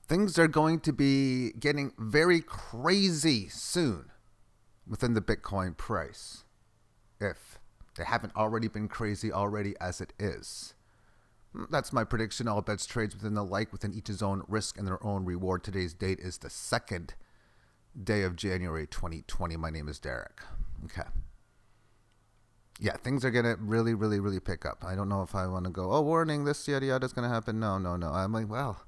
Things are going to be getting very crazy soon within the Bitcoin price, if they haven't already been crazy already as it is. That's my prediction. All bets trades within the like, within each his own risk and their own reward. Today's date is the 2nd day of January 2020. My name is Derek. Okay. Yeah, things are going to really pick up. I don't know if I want to go, oh, warning, this yada yada is going to happen. No. I'm like, well,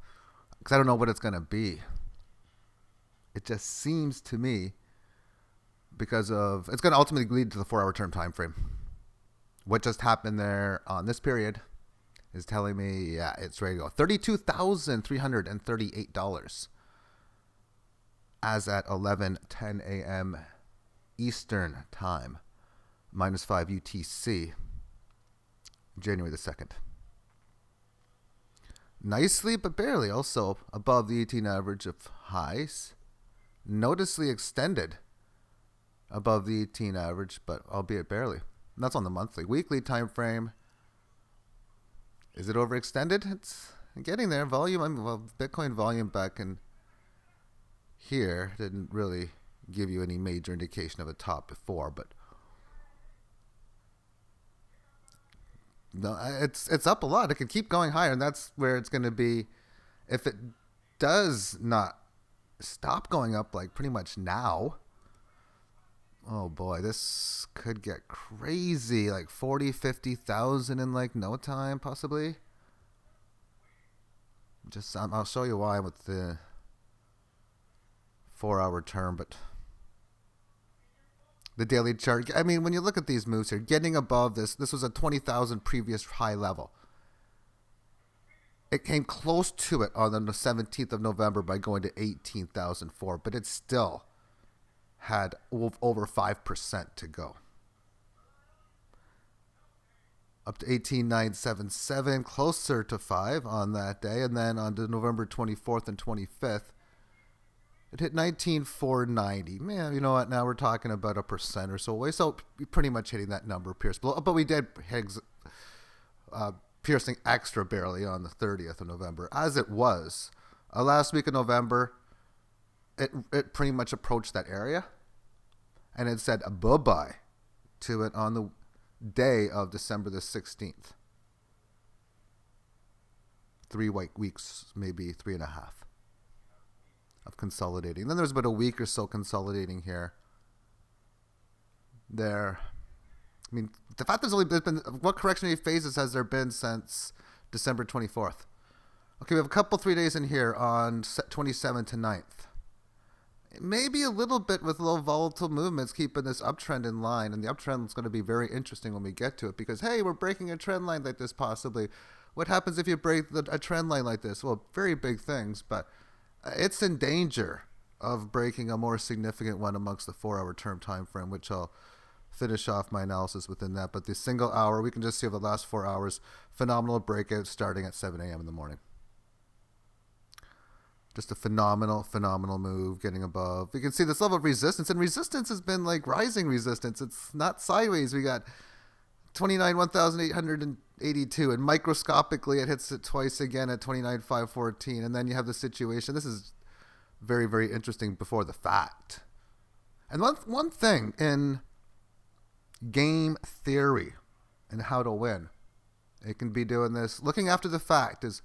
because I don't know what it's going to be. It just seems to me because of, it's going to ultimately lead to the 4-hour term time frame. What just happened there on this period is telling me, yeah, it's ready to go. $32,338 as at 11:10 a.m. Eastern time, -5 UTC, January the 2nd. Nicely, but barely, also above the 18 average of highs. Noticeably extended above the 18 average, but albeit barely. And that's on the monthly. Weekly time frame. Is it overextended? It's getting there. Volume, well, Bitcoin volume back in here didn't really give you any major indication of a top before, but no, it's up a lot. It could keep going higher, and that's where it's going to be. If it does not stop going up, like pretty much now, oh boy, this could get crazy, like 40, 50,000 in like no time, possibly. Just I'll show you why with the 4-hour term, but the daily chart, I mean, when you look at these moves here, getting above this was a 20,000 previous high level. It came close to it on the 17th of November by going to 18,004, but it still had over 5% to go. Up to 18,977, closer to 5 on that day, and then on to November 24th and 25th, it hit 19,490. Man, you know what? Now we're talking about 1% or so away. So pretty much hitting that number, pierced below. But we did piercing extra barely on the 30th of November, as it was. Last week of November, it pretty much approached that area, and it said bye-bye to it on the day of December the 16th. 3 weeks, maybe 3.5. Of consolidating. Then there's about a week or so consolidating here. There. I mean, the fact there's only been, what correctionary phases has there been since December 24th? Okay, we have a couple 3 days in here on 27th to 9th. Maybe a little bit with low volatile movements keeping this uptrend in line, and the uptrend is going to be very interesting when we get to it because, hey, we're breaking a trend line like this possibly. What happens if you break a trend line like this? Well, very big things, but it's in danger of breaking a more significant one amongst the 4-hour term time frame, which I'll finish off my analysis within that. But the single hour, we can just see over the last 4 hours, phenomenal breakout starting at 7 a.m. in the morning. Just a phenomenal move getting above. You can see this level of resistance, and resistance has been like rising resistance. It's not sideways. We got 182, and microscopically it hits it twice again at 29,514, and then you have the situation. This is very interesting before the fact. And one thing in game theory and how to win, it can be doing this looking after the fact, is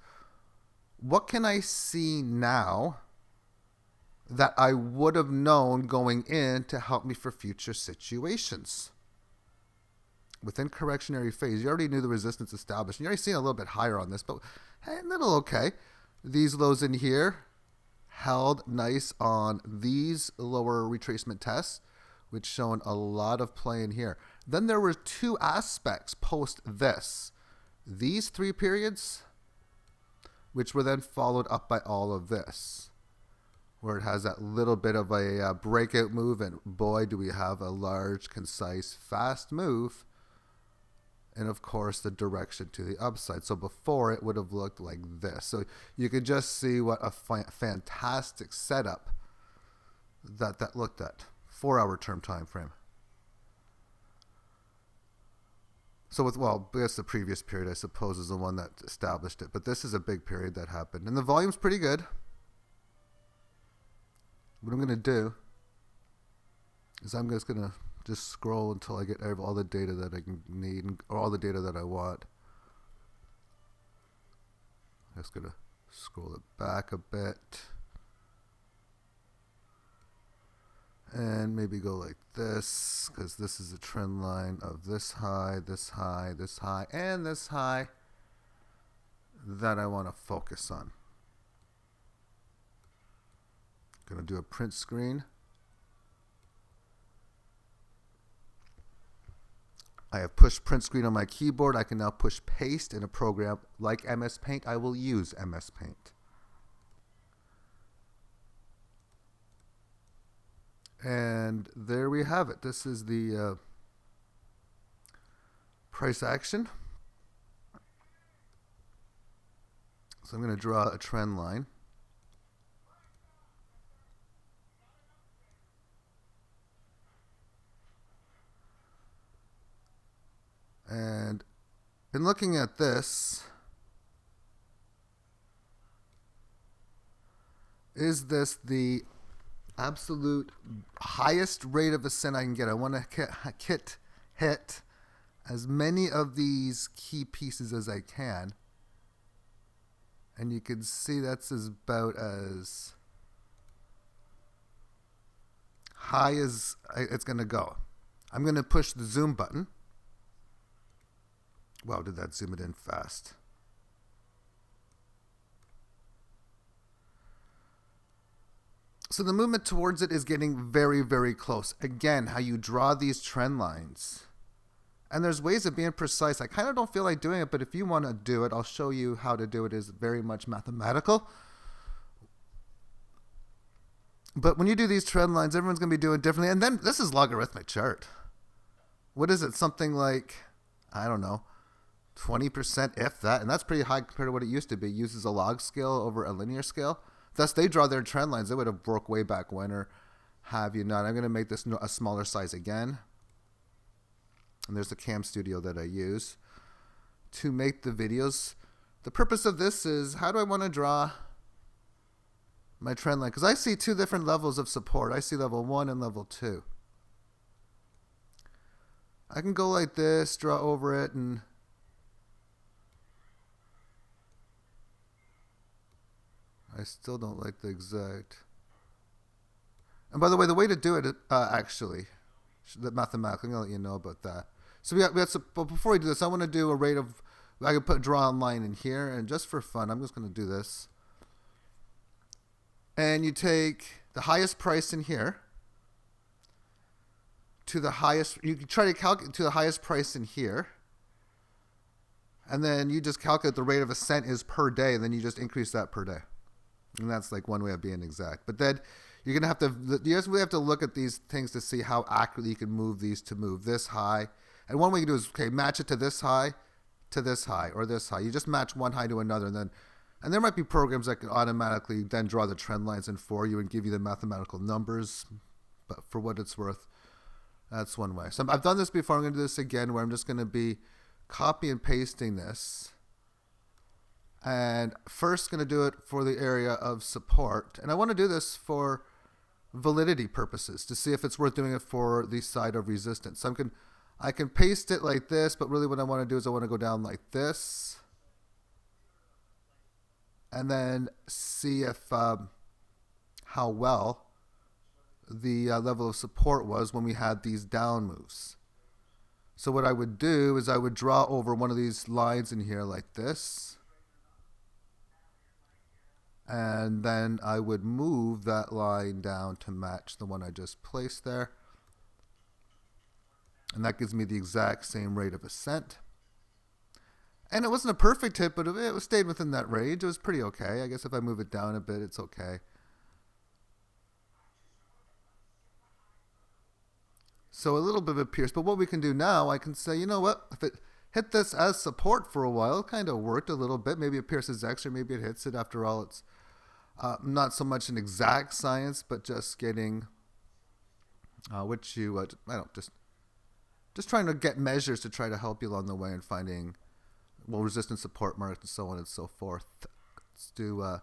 what can I see now that I would have known going in to help me for future situations. Within correctionary phase, you already knew the resistance established. You already seen a little bit higher on this, but hey, a little okay. These lows in here held nice on these lower retracement tests, which shown a lot of play in here. Then there were 2 aspects post this. These 3 periods, which were then followed up by all of this, where it has that little bit of a breakout move, and boy, do we have a large, concise, fast move. And of course, the direction to the upside. So before, it would have looked like this. So you could just see what a fantastic setup that looked at. 4-hour term time frame. So with, well, I guess the previous period, I suppose, is the one that established it. But this is a big period that happened. And the volume's pretty good. what I'm going to do is I'm just going to just scroll until I get all the data that I need, or all the data that I want. I'm just going to scroll it back a bit. And maybe go like this, because this is a trend line of this high, this high, this high, and this high that I want to focus on. Going to do a print screen. I have pushed print screen on my keyboard. I can now push paste in a program like MS Paint. I will use MS Paint. And there we have it. This is the price action. So I'm going to draw a trend line. And in looking at this, is this the absolute highest rate of ascent I can get? I want to hit as many of these key pieces as I can. And you can see that's about as high as it's going to go. I'm going to push the zoom button. Wow, did that zoom it in fast? So the movement towards it is getting very, very close. Again, how you draw these trend lines. And there's ways of being precise. I kind of don't feel like doing it, but if you want to do it, I'll show you how to do it. It's very much mathematical. But when you do these trend lines, everyone's going to be doing differently. And then this is logarithmic chart. What is it? Something like, I don't know, 20% if that. And that's pretty high compared to what it used to be. It uses a log scale over a linear scale. Thus, they draw their trend lines. They would have broke way back when, or have you not. I'm going to make this a smaller size again. And there's the Cam Studio that I use to make the videos. The purpose of this is, how do I want to draw my trend line? Because I see two different levels of support. I see level 1 and level 2. I can go like this, draw over it, and I still don't like the exact. And by the way, the way to do it, actually, mathematically, I'm going to let you know about that. So but before we do this, I want to do a rate of, I can put draw a line in here, and just for fun, I'm just going to do this. And you take the highest price in here to the highest, you can try to calculate to the highest price in here. And then you just calculate the rate of ascent is per day, and then you just increase that per day. And that's like one way of being exact. But then you're going to have to, you guys really have to look at these things to see how accurately you can move these to move this high. And one way you can do is, okay, match it to this high, or this high. You just match one high to another. And there might be programs that can automatically then draw the trend lines in for you and give you the mathematical numbers. But for what it's worth, that's one way. So I've done this before. I'm going to do this again, where I'm just going to be copy and pasting this. And first going to do it for the area of support. And I want to do this for validity purposes to see if it's worth doing it for the side of resistance. So I can paste it like this, but really what I want to do is I want to go down like this. And then see if how well the level of support was when we had these down moves. So what I would do is I would draw over one of these lines in here like this. And then I would move that line down to match the one I just placed there. And that gives me the exact same rate of ascent. And it wasn't a perfect hit, but it stayed within that range. It was pretty okay. I guess if I move it down a bit, it's okay. So a little bit of a pierce. But what we can do now, I can say, you know what? If it hit this as support for a while, it kind of worked a little bit. Maybe it pierces X, or maybe it hits it. After all, it's not so much an exact science, but just getting I don't just trying to get measures to try to help you along the way and finding, well, resistance, support marks, and so on and so forth. Let's do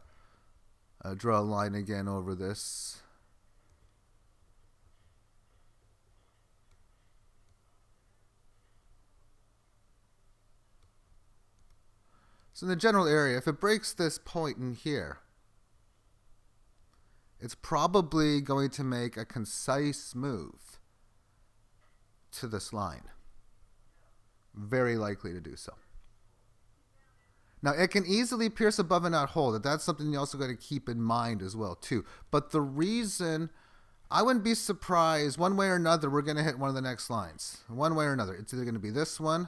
draw a line again over this. So in the general area, if it breaks this point in here, it's probably going to make a concise move to this line. Very likely to do so. Now, it can easily pierce above and not hold. That's something you also got to keep in mind as well, too. But the reason, I wouldn't be surprised, one way or another, we're going to hit one of the next lines. One way or another. It's either going to be this one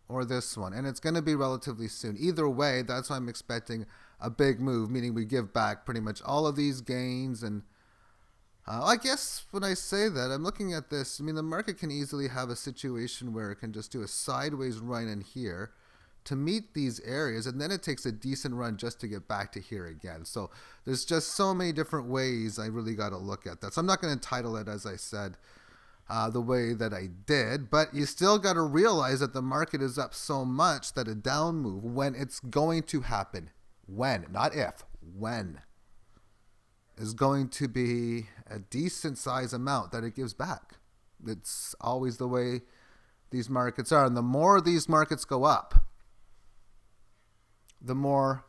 or this one. And it's going to be relatively soon. Either way, that's why I'm expecting a big move, meaning we give back pretty much all of these gains. And I guess when I say that, I'm looking at this. I mean, the market can easily have a situation where it can just do a sideways run in here to meet these areas, and then it takes a decent run just to get back to here again. So there's just so many different ways I really got to look at that. So I'm not going to title it, as I said, the way that I did, but you still got to realize that the market is up so much that a down move, when it's going to happen, when, not if, when, is going to be a decent size amount that it gives back. It's always the way these markets are. And the more these markets go up, the more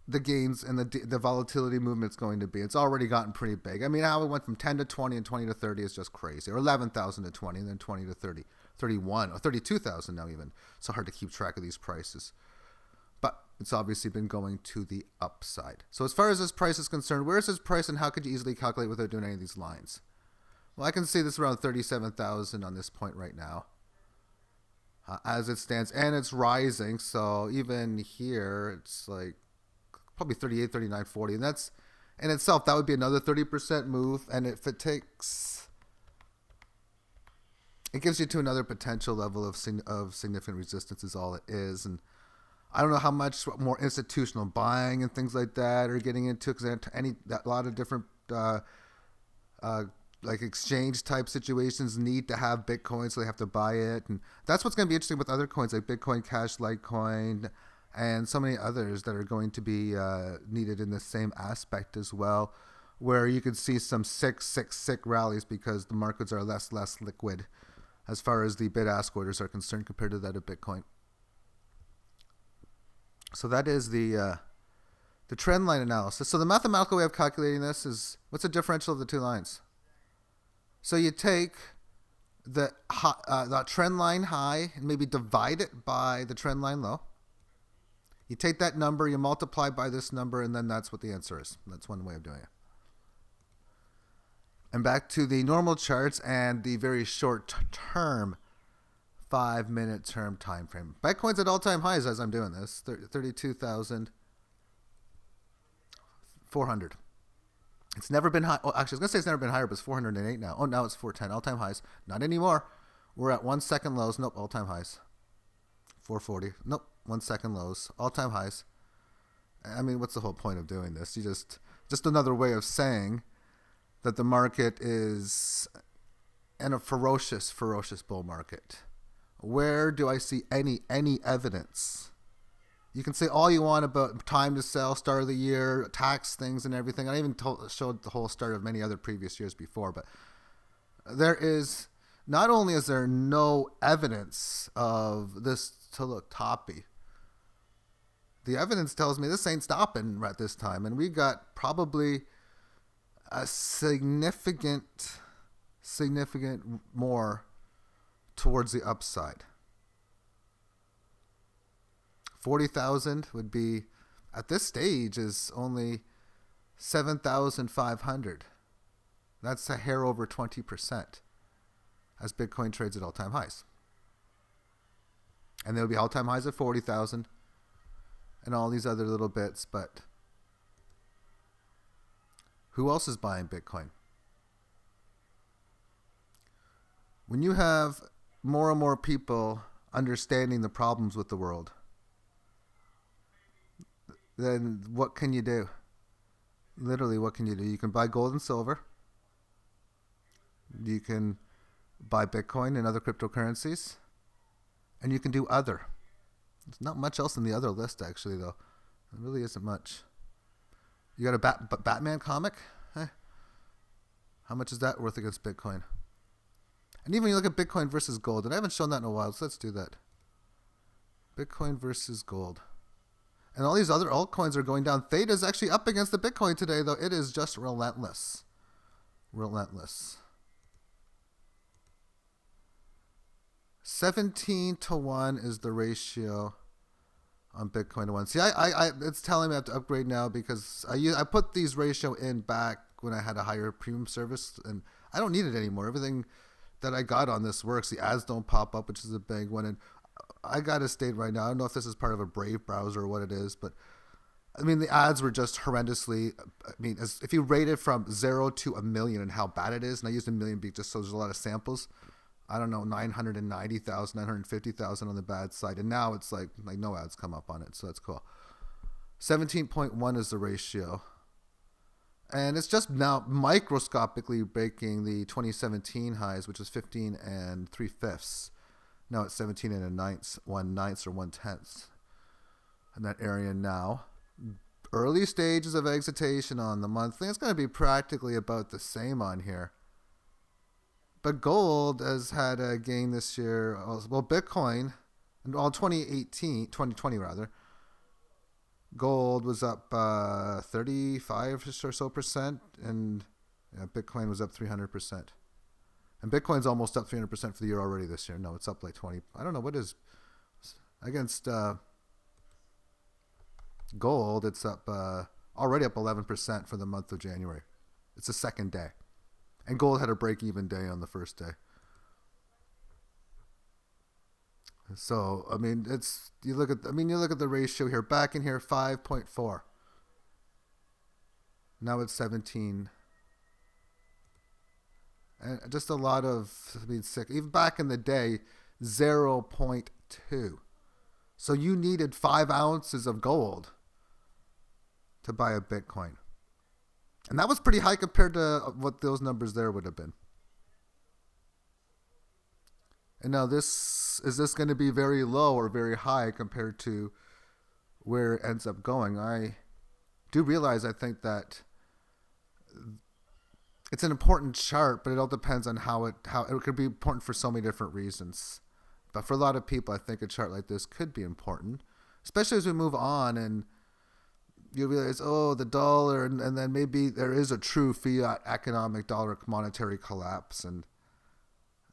the gains and the volatility movement's going to be. It's already gotten pretty big. I mean, how it went from 10 to 20 and 20 to 30 is just crazy. Or 11,000 to 20 and then 20 to 30, 31 or 32,000 now even. It's so hard to keep track of these prices. But it's obviously been going to the upside. So as far as this price is concerned, where is this price and how could you easily calculate without doing any of these lines? Well, I can see this around 37,000 on this point right now. As it stands, and it's rising, so even here it's like probably 38, 39, 40, and that's in itself, that would be another 30% move. And if it takes, it gives you to another potential level of significant resistance is all it is. And I don't know how much more institutional buying and things like that are getting into, because a lot of different like exchange type situations need to have Bitcoin, so they have to buy it. And that's what's going to be interesting with other coins like Bitcoin Cash, LITECOIN, and so many others that are going to be needed in the same aspect as well, where you could see some sick rallies because the markets are less liquid as far as the bid-ask orders are concerned compared to that of Bitcoin. So that is the trend line analysis. So the mathematical way of calculating this is, what's the differential of the two lines? So you take the trend line high and maybe divide it by the trend line low. You take that number, you multiply by this number, and then that's what the answer is. That's one way of doing it. And back to the normal charts and the very short term 5-minute term time frame. Bitcoin's at all-time highs as I'm doing this, 32,400. It's never been high. Oh, actually, I was going to say it's never been higher, but it's 408 now. Oh, now it's 410. All-time highs. Not anymore. We're at 1 second lows. Nope, all-time highs. 440. Nope, 1 second lows. All-time highs. I mean, what's the whole point of doing this? You just another way of saying that the market is in a ferocious bull market. Where do I see any evidence? You can say all you want about time to sell, start of the year, tax things and everything. I even showed the whole start of many other previous years before, but there is, not only is there no evidence of this to look toppy, the evidence tells me this ain't stopping at this time. And we got probably a significant more towards the upside. 40,000 would be, at this stage, is only 7,500. That's a hair over 20% as Bitcoin trades at all-time highs. And there will be all-time highs at 40,000 and all these other little bits, but who else is buying Bitcoin? When you have more and more people understanding the problems with the world, then what can you do? Literally, what can you do? You can buy gold and silver. You can buy Bitcoin and other cryptocurrencies. And you can do other. There's not much else in the other list, actually, though. There really isn't much. You got a Batman comic? How much is that worth against Bitcoin? And even when you look at Bitcoin versus gold, and I haven't shown that in a while, so let's do that. Bitcoin versus gold. And all these other altcoins are going down. Theta is actually up against the Bitcoin today, though. It is just relentless. Relentless. 17-1 is the ratio on Bitcoin to 1. See, it's telling me I have to upgrade now because I put these ratio in back when I had a higher premium service, and I don't need it anymore. Everything that I got on this works. The ads don't pop up, which is a big one. And I got to state right now, I don't know if this is part of a Brave browser or what it is, but I mean, the ads were just horrendously, I mean, if you rate it from 0 to a million and how bad it is, and I used a million just so there's a lot of samples, I don't know, 990,000, 950,000 on the bad side. And now it's like no ads come up on it. So that's cool. 17.1 is the ratio. And it's just now microscopically breaking the 2017 highs, which was 15 and 3/5. Now it's 17 and 1/9 or 1/10 in that area now. Early stages of excitation on the monthly. It's going to be practically about the same on here. But gold has had a gain this year. Well, Bitcoin, in all 2020 rather, gold was up 35 or so percent, and Bitcoin was up 300%. And Bitcoin's almost up 300% for the year already this year. No, it's up like 20. I don't know what is against gold. It's up already up 11% for the month of January. It's the second day. And gold had a break-even day on the first day. So I mean, you look at the ratio here. Back in here, 5.4. Now it's 17. And just a lot of, sick. Even back in the day, 0.2. So you needed 5 ounces of gold to buy a Bitcoin. And that was pretty high compared to what those numbers there would have been. And now is this going to be very low or very high compared to where it ends up going? I do realize, I think that it's an important chart, but it all depends on how it could be important for so many different reasons. But for a lot of people, I think a chart like this could be important, especially as we move on and you realize, the dollar, and then maybe there is a true fiat economic dollar monetary collapse. And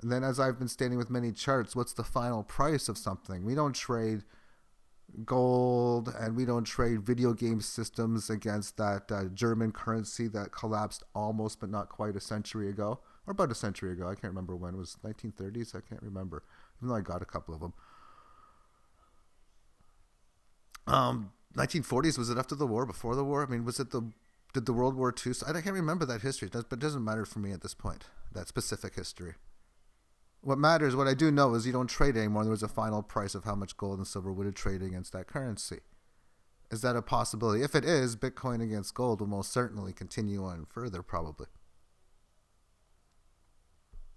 then, as I've been stating with many charts, what's the final price of something? We don't trade gold, and we don't trade video game systems against that German currency that collapsed almost but not quite a century ago, or about a century ago. I can't remember when. It was 1930s? I can't remember, even though I got a couple of them. 1940s, was it after the war, before the war? I mean, did the World War II? I can't remember that history, but it doesn't matter for me at this point, that specific history. What matters, what I do know is you don't trade anymore. There was a final price of how much gold and silver would have traded against that currency. Is that a possibility? If it is, Bitcoin against gold will most certainly continue on further, probably.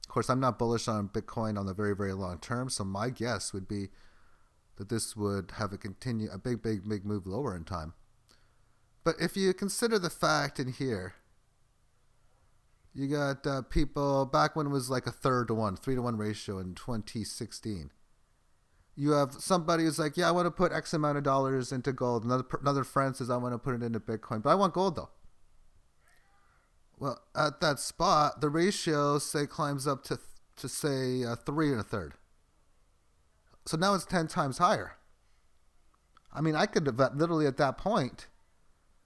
Of course, I'm not bullish on Bitcoin on the very, very long term, so my guess would be that this would have a big move lower in time. But if you consider the fact in here, you got people back when it was like a 3-to-1 ratio in 2016. You have somebody who's like, I want to put X amount of dollars into gold. Another friend says, I want to put it into Bitcoin, but I want gold though. Well, at that spot, the ratio climbs up to say 3 1/3. So now it's 10 times higher. I mean, I could have literally at that point,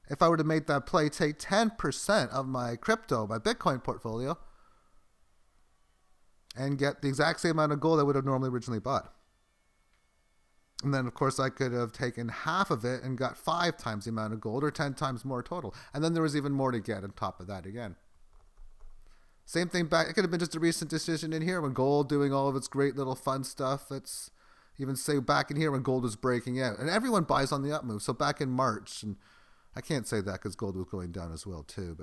if I were to make that play, take 10% of my Bitcoin portfolio, and get the exact same amount of gold I would have normally originally bought. And then, of course, I could have taken half of it and got 5 times the amount of gold, or 10 times more total. And then there was even more to get on top of that again. Same thing back. It could have been just a recent decision in here when gold doing all of its great little fun stuff. It's even say back in here when gold was breaking out. And everyone buys on the up move. So back in March, and I can't say that because gold was going down as well too.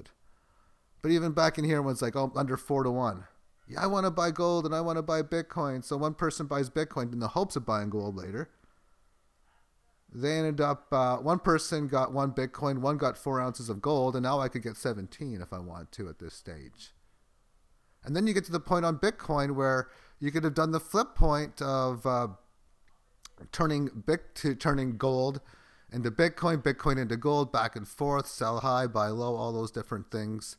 But even back in here when it's like under 4-to-1. I want to buy gold and I want to buy Bitcoin. So one person buys Bitcoin in the hopes of buying gold later. They ended up, one person got 1 Bitcoin, one got 4 ounces of gold, and now I could get 17 if I want to at this stage. And then you get to the point on Bitcoin where you could have done the flip point of turning gold into Bitcoin, Bitcoin into gold, back and forth, sell high, buy low, all those different things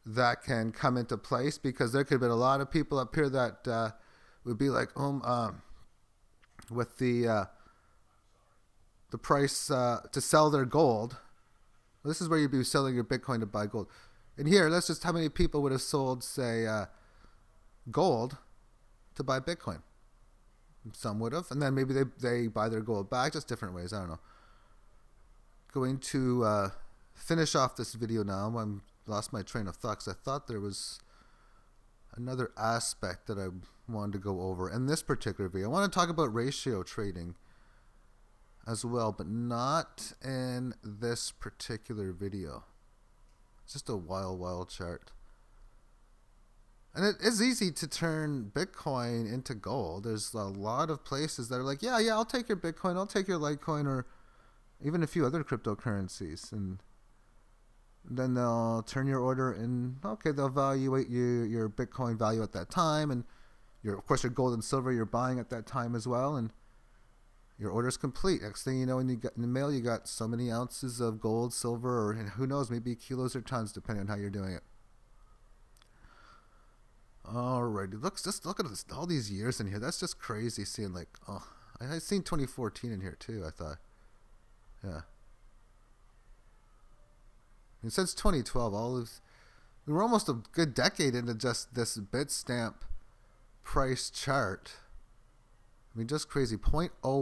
that can come into place, because there could have been a lot of people up here that would be like, with the price to sell their gold. This is where you'd be selling your Bitcoin to buy gold. And here, that's just how many people would have sold, say, gold to buy Bitcoin. Some would have, and then maybe they buy their gold back, just different ways. I don't know. Going to finish off this video now. I'm lost my train of thought, because I thought there was another aspect that I wanted to go over in this particular video. I want to talk about ratio trading as well, but not in this particular video. It's just a wild chart. And it is easy to turn Bitcoin into gold. There's a lot of places that are like, yeah, I'll take your Bitcoin, I'll take your Litecoin, or even a few other cryptocurrencies. And then they'll turn your order in. Okay, they'll evaluate your Bitcoin value at that time, and of course your gold and silver you're buying at that time as well, and your order's complete. Next thing you know, when you get in the mail, you got so many ounces of gold, silver, or who knows, maybe kilos or tons, depending on how you're doing it. Alrighty, just look at this, all these years in here. That's just crazy seeing, like, I seen 2014 in here too, I thought. Yeah. And since 2012, we were almost a good decade into just this Bitstamp price chart. I mean, just crazy. 0.01, or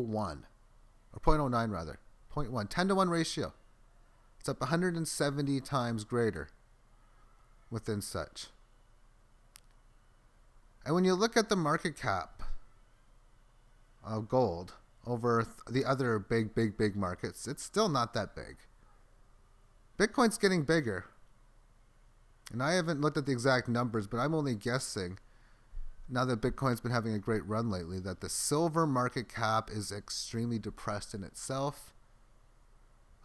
0.09 rather. 0.1, 10-to-1 ratio. It's up 170 times greater within such. And when you look at the market cap of gold over the other big markets, it's still not that big. Bitcoin's getting bigger. And I haven't looked at the exact numbers, but I'm only guessing, now that Bitcoin's been having a great run lately, that the silver market cap is extremely depressed in itself.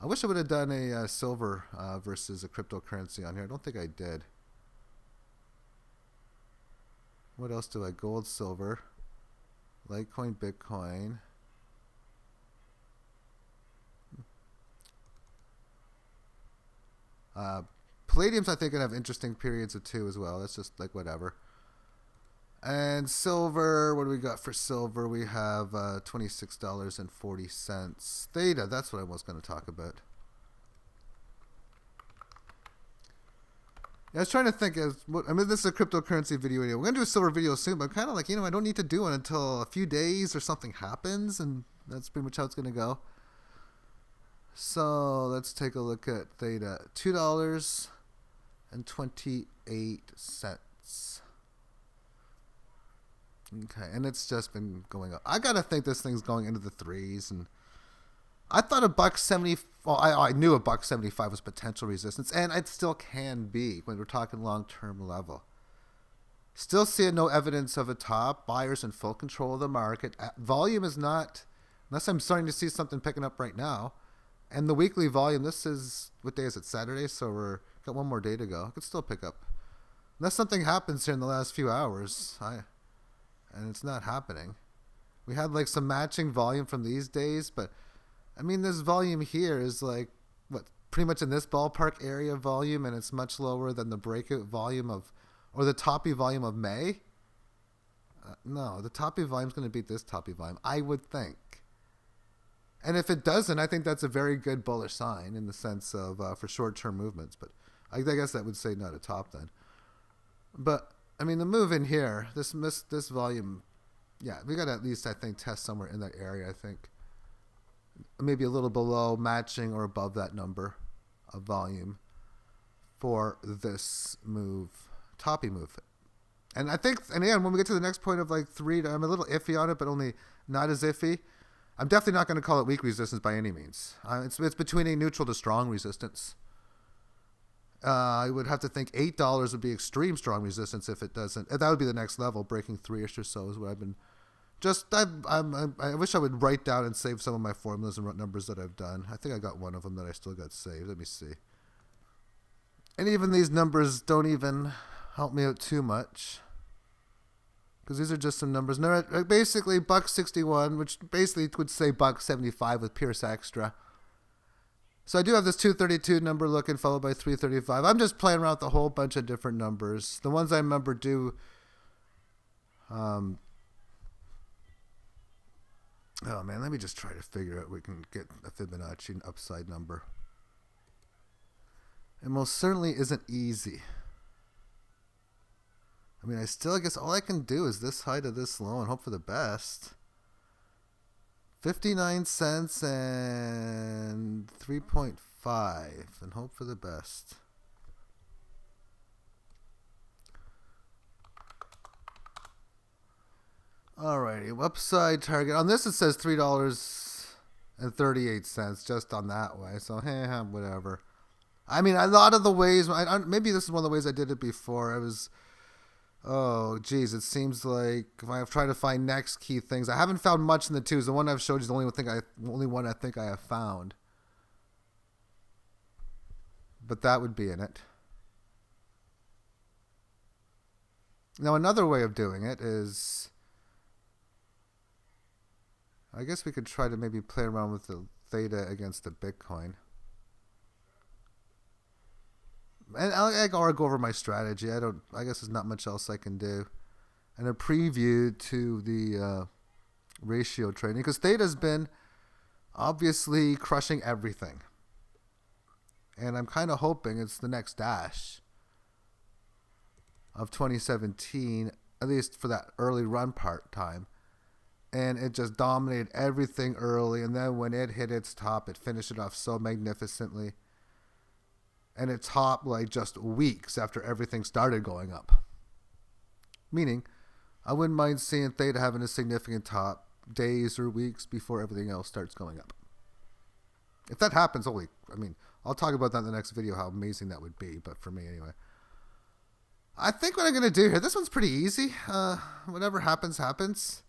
I wish I would have done a silver versus a cryptocurrency on here. I don't think I did. What else do I? Gold, silver, Litecoin, Bitcoin. Palladium's, I think, gonna have interesting periods of two as well. That's just like whatever. And silver, what do we got for silver? We have $26.40. Theta, that's what I was going to talk about. Yeah, I was trying to think this is a cryptocurrency video. We're going to do a silver video soon, but I'm kind of like, I don't need to do it until a few days or something happens, and that's pretty much how it's going to go. So let's take a look at Theta. $2.28. Okay, and it's just been going up. I gotta think this thing's going into the threes, and I thought $1.70. Well, I knew $1.75 was potential resistance, and it still can be when we're talking long-term level. Still seeing no evidence of a top. Buyers in full control of the market. Volume is not, unless I'm starting to see something picking up right now. And the weekly volume, this is, what day is it? Saturday, so we're got one more day to go. It could still pick up, unless something happens here in the last few hours. And it's not happening. We had like some matching volume from these days, but I mean, this volume here is like, what, pretty much in this ballpark area volume, and it's much lower than the breakout volume or the toppy volume of May. No, the toppy volume is going to beat this toppy volume, I would think. And if it doesn't, I think that's a very good bullish sign in the sense of for short-term movements. But I guess that would say not a top then. But I mean, the move in here, this volume, yeah, we got to at least, I think, test somewhere in that area, I think. Maybe a little below, matching or above that number of volume for this move, toppy move. And I think, and again, when we get to the next point of like 3, I'm a little iffy on it, but only not as iffy. I'm definitely not going to call it weak resistance by any means. It's between a neutral to strong resistance. I would have to think $8 would be extreme strong resistance if it doesn't. That would be the next level. Breaking 3-ish or so is what I've been. I wish I would write down and save some of my formulas and numbers that I've done. I think I got one of them that I still got saved. Let me see. And even these numbers don't even help me out too much. because these are just some numbers. And they're at basically $1.61, which basically would say $1.75 with Pierce Extra. So I do have this 232 number looking, followed by 335. I'm just playing around with a whole bunch of different numbers. The ones I remember do... oh man, let me just try to figure out we can get a Fibonacci upside number. It most certainly isn't easy. I mean, I guess all I can do is this high to this low and hope for the best. 59 cents and 3.5 and hope for the best. Alrighty, upside target. On this it says $3.38 just on that way. So, whatever. I mean, a lot of the ways, maybe this is one of the ways I did it before. Oh, geez, it seems like if I try to find next key things, I haven't found much in the twos. The one I've showed you is the only one I think I have found. But that would be in it. Now, another way of doing it is, I guess we could try to maybe play around with the Theta against the Bitcoin. And I'll go over my strategy. I guess there's not much else I can do. And a preview to the ratio trading, because Theta's been obviously crushing everything. And I'm kind of hoping it's the next dash of 2017, at least for that early run part time. And it just dominated everything early. And then when it hit its top, it finished it off so magnificently. And it topped like just weeks after everything started going up. Meaning, I wouldn't mind seeing Theta having a significant top days or weeks before everything else starts going up. If that happens, I'll talk about that in the next video, how amazing that would be. But for me, anyway. I think what I'm going to do here, this one's pretty easy. Whatever happens, happens.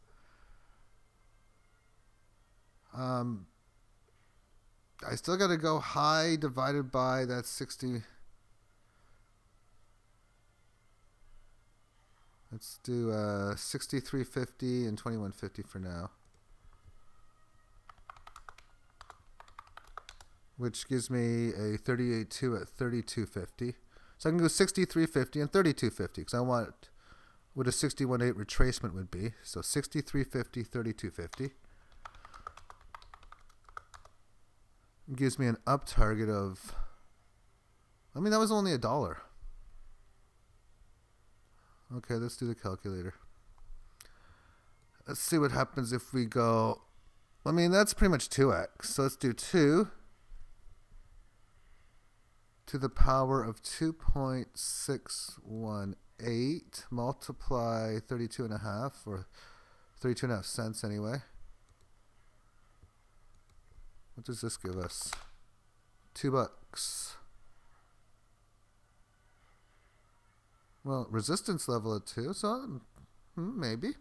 I still got to go high divided by that 60. Let's do 63.50 and 21.50 for now. Which gives me a 38.2 at 32.50. So I can go 63.50 and 32.50 because I want what a 61.8 retracement would be. So 63.50, 32.50. Gives me an up target of, that was only $1. Okay, let's do the calculator. Let's see what happens if we go, that's pretty much 2x. So let's do 2 to the power of 2.618 multiply 32.5 or 32.5 cents anyway. What does this give us? $2. Well, resistance level at 2, so maybe.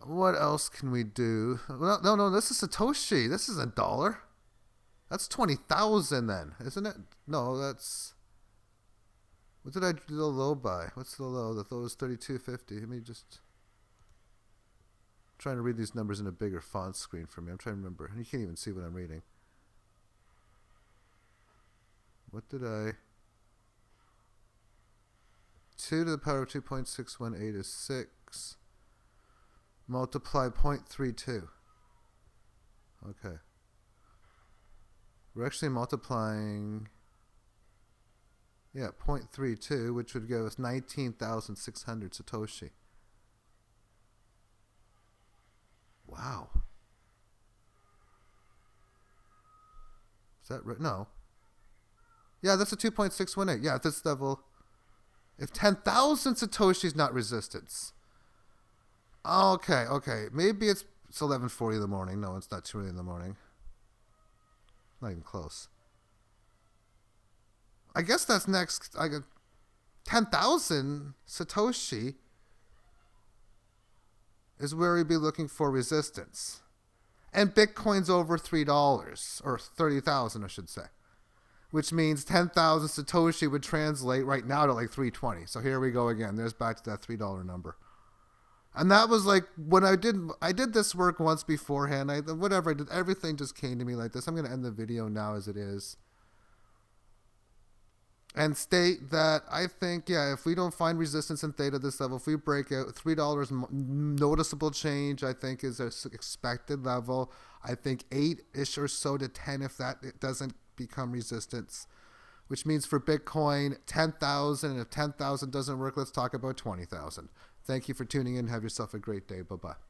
What else can we do? Well, no, this is Satoshi. This isn't $1. That's 20,000 then, isn't it? No, that's... What did I do the low by? What's the low? The low is 32.50. Let me just... trying to read these numbers in a bigger font screen for me. I'm trying to remember. You can't even see what I'm reading. What did I... 2 to the power of 2.618 is 6. Multiply 0.32. Okay. We're actually multiplying... Yeah, 0.32, which would give us 19,600 Satoshi. Wow. Is that right? No. Yeah, that's a 2.618. Yeah, at this level. If 10,000 Satoshi is not resistance. Okay. Maybe it's 11:40 in the morning. No, it's not too early in the morning. Not even close. I guess that's next. I got 10,000 Satoshi is where we'd be looking for resistance. And Bitcoin's over $3, or 30,000, I should say. which means 10,000 Satoshi would translate right now to like 320. So here we go again. There's back to that $3 number. And that was like when I did this work once beforehand. I did, everything just came to me like this. I'm going to end the video now as it is. And state that I think, yeah, if we don't find resistance in Theta this level, if we break out $3 noticeable change, I think is an expected level. I think 8-ish or so to 10 if that it doesn't become resistance, which means for Bitcoin, 10,000. And if 10,000 doesn't work, let's talk about 20,000. Thank you for tuning in. Have yourself a great day. Bye-bye.